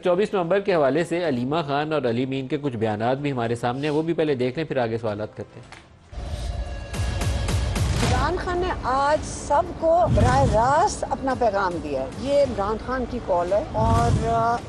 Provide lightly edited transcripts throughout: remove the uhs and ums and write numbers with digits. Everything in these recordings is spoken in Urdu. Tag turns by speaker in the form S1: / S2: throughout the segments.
S1: 24 نومبر کے حوالے سے علیمہ خان اور علی مین کے کچھ بیانات بھی ہمارے سامنے ہیں، وہ بھی پہلے دیکھ لیں پھر آگے سوالات کرتے ہیں۔
S2: عمران خان نے آج سب کو براہ راست اپنا پیغام دیا ہے۔ یہ عمران خان کی کال ہے اور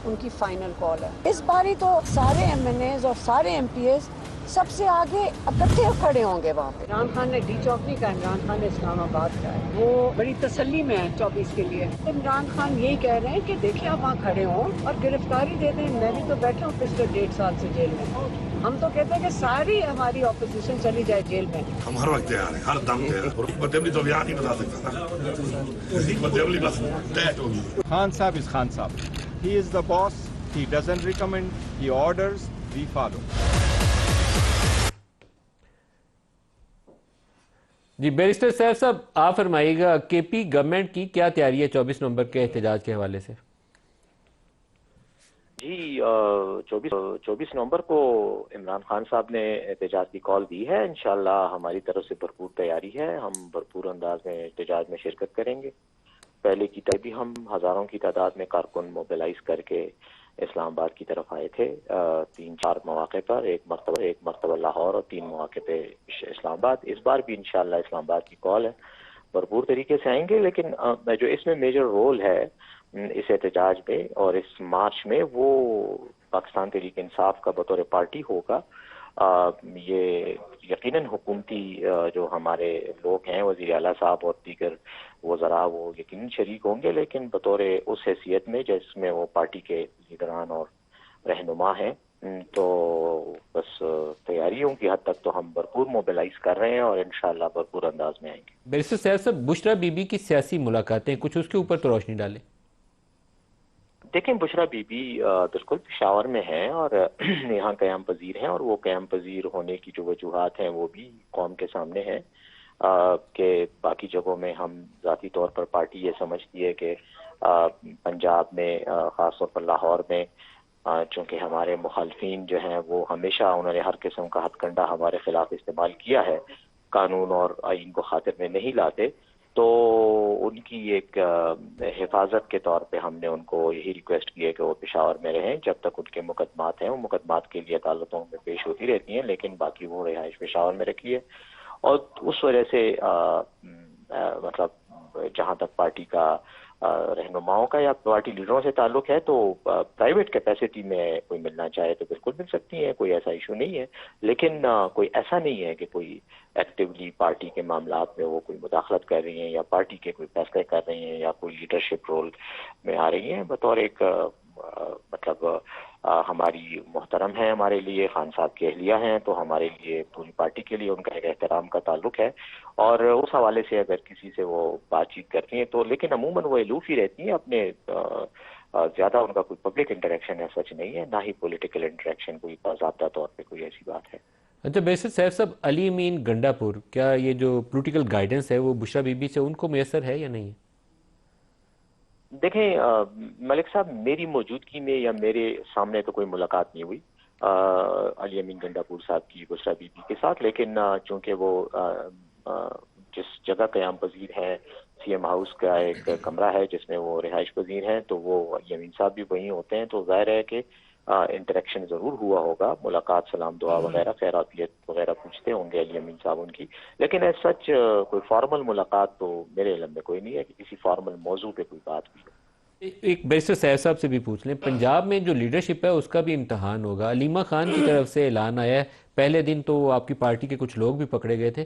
S2: ان کی فائنل کال ہے۔ اس باری تو سارے ایم این ایز اور سارے ایم پی ایز سب سے آگے اکٹھے کھڑے ہوں گے وہاں پہ۔ عمران خان نے ڈی چوک نہیں کہا، عمران خان نے اسلام آباد کا ہے۔ وہ بڑی تسلی میں ہے 24 کے لیے۔ عمران خان یہی کہہ رہے ہیں کہ دیکھیں آپ وہاں کھڑے ہوں اور گرفتاری دے دیں۔ میں بھی تو بیٹھا ہوں پچھلے 1.5 سال سے جیل میں۔ ہم تو کہتے ہیں کہ ساری ہماری اپوزیشن چلی جائے جیل میں۔
S3: ہم ہر وقت تیار ہیں، ہر دم تیار ہیں۔ اور حکمت عملی تو بیان نہیں بتا سکتا نا، حکمت عملی بس ٹیٹ ہوگی۔
S4: Khan Sahib is Khan Sahib. He is the boss. He doesn't recommend. He orders. We follow.
S1: جی بیرسٹر سیف صاحب، آپ فرمائیے گا کے پی گورنمنٹ کی کیا تیاری ہے 24 نومبر کے احتجاج کے حوالے سے؟
S5: جی 24 نومبر کو عمران خان صاحب نے احتجاج کی کال دی ہے۔ انشاءاللہ ہماری طرف سے بھرپور تیاری ہے، ہم بھرپور انداز میں احتجاج میں شرکت کریں گے۔ پہلے کی طرح بھی ہم ہزاروں کی تعداد میں کارکن موبیلائز کر کے اسلام آباد کی طرف آئے تھے 3-4 مواقع پر، ایک مرتبہ لاہور اور 3 مواقع پہ اسلام آباد۔ اس بار بھی انشاءاللہ اسلام آباد کی کال ہے، بھرپور طریقے سے آئیں گے۔ لیکن جو اس میں میجر رول ہے اس احتجاج میں اور اس مارچ میں، وہ پاکستان تحریک انصاف کا بطور پارٹی ہوگا۔ یہ یقیناً حکومتی جو ہمارے لوگ ہیں، وزیر اعلیٰ صاحب اور دیگر وزراء، وہ یقیناً شریک ہوں گے، لیکن بطور اس حیثیت میں جس میں وہ پارٹی کے لیڈران اور رہنما ہیں۔ تو بس تیاریوں کی حد تک تو ہم بھرپور موبیلائز کر رہے ہیں اور انشاءاللہ بھرپور انداز میں آئیں گے۔
S1: بیرسٹر سیف صاحب، بشرا بی بی کی سیاسی ملاقاتیں، کچھ اس کے اوپر تو روشنی ڈالیں۔
S5: دیکھیں، بشرا بی بی بالکل پشاور میں ہیں اور یہاں قیام پذیر ہیں، اور وہ قیام پذیر ہونے کی جو وجوہات ہیں وہ بھی قوم کے سامنے ہیں کہ باقی جگہوں میں ہم ذاتی طور پر پارٹی یہ سمجھتی ہے کہ پنجاب میں خاص طور پر لاہور میں چونکہ ہمارے مخالفین جو ہیں وہ ہمیشہ انہوں نے ہر قسم کا ہتھ کنڈا ہمارے خلاف استعمال کیا ہے، قانون اور آئین کو خاطر میں نہیں لاتے، تو ان کی ایک حفاظت کے طور پہ ہم نے ان کو یہی ریکویسٹ کی ہے کہ وہ پشاور میں رہیں جب تک ان کے مقدمات ہیں۔ وہ مقدمات کے لیے عدالتوں میں پیش ہوتی رہتی ہیں، لیکن باقی وہ رہائش پشاور میں رکھی ہے۔ اور اس وجہ سے مطلب جہاں تک پارٹی کا رہنماؤں کا یا پارٹی لیڈروں سے تعلق ہے، تو پرائیویٹ کیپیسٹی میں کوئی ملنا چاہے تو بالکل مل سکتی ہیں، کوئی ایسا ایشو نہیں ہے، لیکن کوئی ایسا نہیں ہے کہ کوئی ایکٹیولی پارٹی کے معاملات میں وہ کوئی مداخلت کر رہی ہیں یا پارٹی کے کوئی فیصلے کر رہی ہیں یا کوئی لیڈرشپ رول میں آ رہی ہیں۔ بطور ایک مطلب ہماری محترم ہیں، ہمارے لیے خان صاحب کی اہلیہ ہیں، تو ہمارے لیے پوری پارٹی کے لیے ان کا ایک احترام کا تعلق ہے، اور اس حوالے سے اگر کسی سے وہ بات چیت کرتی ہیں تو لیکن عموماً وہ الوف ہی رہتی ہیں، اپنے زیادہ ان کا کوئی پبلک انٹریکشن ہے سچ نہیں ہے، نہ ہی پولیٹیکل انٹریکشن کوئی باضابطہ طور پہ کوئی ایسی بات ہے۔
S1: اچھا بیرسٹر سیف صاحب، علی امین گنڈا پور، کیا یہ جو پولیٹیکل گائیڈنس ہے وہ بشرا بی بی سے ان کو میسر ہے یا نہیں ہے؟
S5: دیکھیں ملک صاحب، میری موجودگی میں یا میرے سامنے تو کوئی ملاقات نہیں ہوئی علی امین گنڈا پور صاحب کی بشرا بی بی کے ساتھ، لیکن چونکہ وہ جس جگہ قیام پذیر ہے، سی ایم ہاؤس کا ایک کمرہ ہے جس میں وہ رہائش پذیر ہیں، تو وہ علی امین صاحب بھی وہیں ہوتے ہیں، تو ظاہر ہے کہ انٹریکشن ضرور ہوا ہوگا، ملاقات، سلام دعا وغیرہ، خیر عافیت وغیرہ پوچھتے ہوں گے علی امین صاحب ان کی، لیکن ایز سچ کوئی فارمل ملاقات تو میرے علم میں کوئی نہیں ہے کہ کسی فارمل موضوع پہ کوئی بات بھی ہو۔
S1: ایک بیرسٹر سیف صاحب سے بھی پوچھ لیں، پنجاب میں جو لیڈرشپ ہے اس کا بھی امتحان ہوگا۔ علیمہ خان کی طرف سے اعلان آیا ہے، پہلے دن تو آپ کی پارٹی کے کچھ لوگ بھی پکڑے گئے تھے،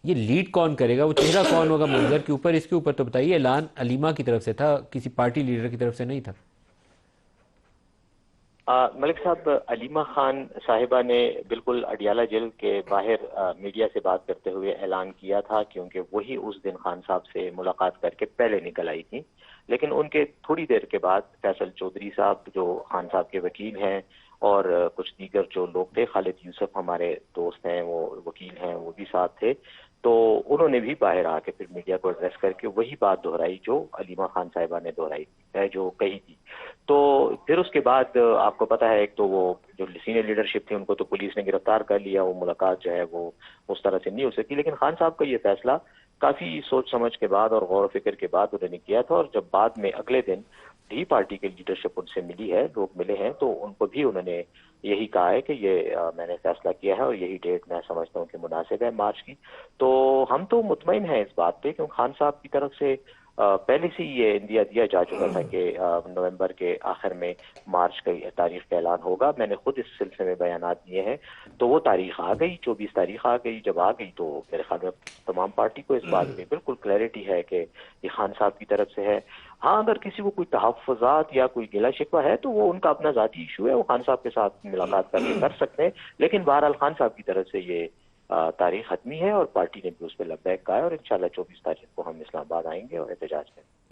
S1: یہ لیڈ کون کرے گا، وہ چہرہ کون ہوگا منظر کے اوپر، اس کے اوپر تو بتائیے۔ اعلان علیمہ کی طرف سے تھا، کسی پارٹی لیڈر کی طرف سے نہیں تھا۔
S5: ملک صاحب، علیمہ خان صاحبہ نے بالکل اڈیالہ جیل کے باہر میڈیا سے بات کرتے ہوئے اعلان کیا تھا، کیونکہ وہی اس دن خان صاحب سے ملاقات کر کے پہلے نکل آئی تھی، لیکن ان کے تھوڑی دیر کے بعد فیصل چودھری صاحب جو خان صاحب کے وکیل ہیں اور کچھ دیگر جو لوگ تھے، خالد یوسف ہمارے دوست ہیں، وہ وکیل ہیں، وہ بھی ساتھ تھے، تو انہوں نے بھی باہر آ کے پھر میڈیا کو ایڈریس کر کے وہی بات دہرائی جو علیمہ خان صاحبہ نے دہرائی ہے، جو کہی تھی۔ تو پھر اس کے بعد آپ کو پتہ ہے، ایک تو وہ جو سینئر لیڈرشپ تھی ان کو تو پولیس نے گرفتار کر لیا، وہ ملاقات جو ہے وہ اس طرح سے نہیں ہو سکی، لیکن خان صاحب کا یہ فیصلہ کافی سوچ سمجھ کے بعد اور غور و فکر کے بعد انہوں نے کیا تھا، اور جب بعد میں اگلے دن بھی پارٹی کے لیڈرشپ ان سے ملی ہے، لوگ ملے ہیں، تو ان کو بھی انہوں نے یہی کہا ہے کہ یہ میں نے فیصلہ کیا ہے اور یہی ڈیٹ میں سمجھتا ہوں کہ مناسب ہے مارچ کی. تو ہم تو مطمئن ہیں اس بات پہ، کیونکہ خان صاحب کی طرف سے پہلے سے یہ اندیا دیا جا چکا تھا کہ نومبر کے آخر میں مارچ کی تاریخ کا اعلان ہوگا. میں نے خود اس سلسلے میں بیانات دیے ہیں، تو وہ تاریخ آ گئی، 24 تاریخ آ گئی. جب آ گئی تو میرے خیال میں تمام پارٹی کو اس بات پہ بالکل کلیئرٹی ہے کہ یہ خان صاحب کی طرف سے ہے. ہاں اگر کسی کو کوئی تحفظات یا کوئی گلا شکوہ ہے تو وہ ان کا اپنا ذاتی ایشو ہے، وہ خان صاحب کے ساتھ ملاقات کر کے کر سکتے ہیں، لیکن بہرحال خان صاحب کی طرف سے یہ تاریخ حتمی ہے اور پارٹی نے بھی اس پہ لبیک کہا ہے، اور انشاءاللہ 24 تاریخ کو ہم اسلام آباد آئیں گے اور احتجاج کریں گے.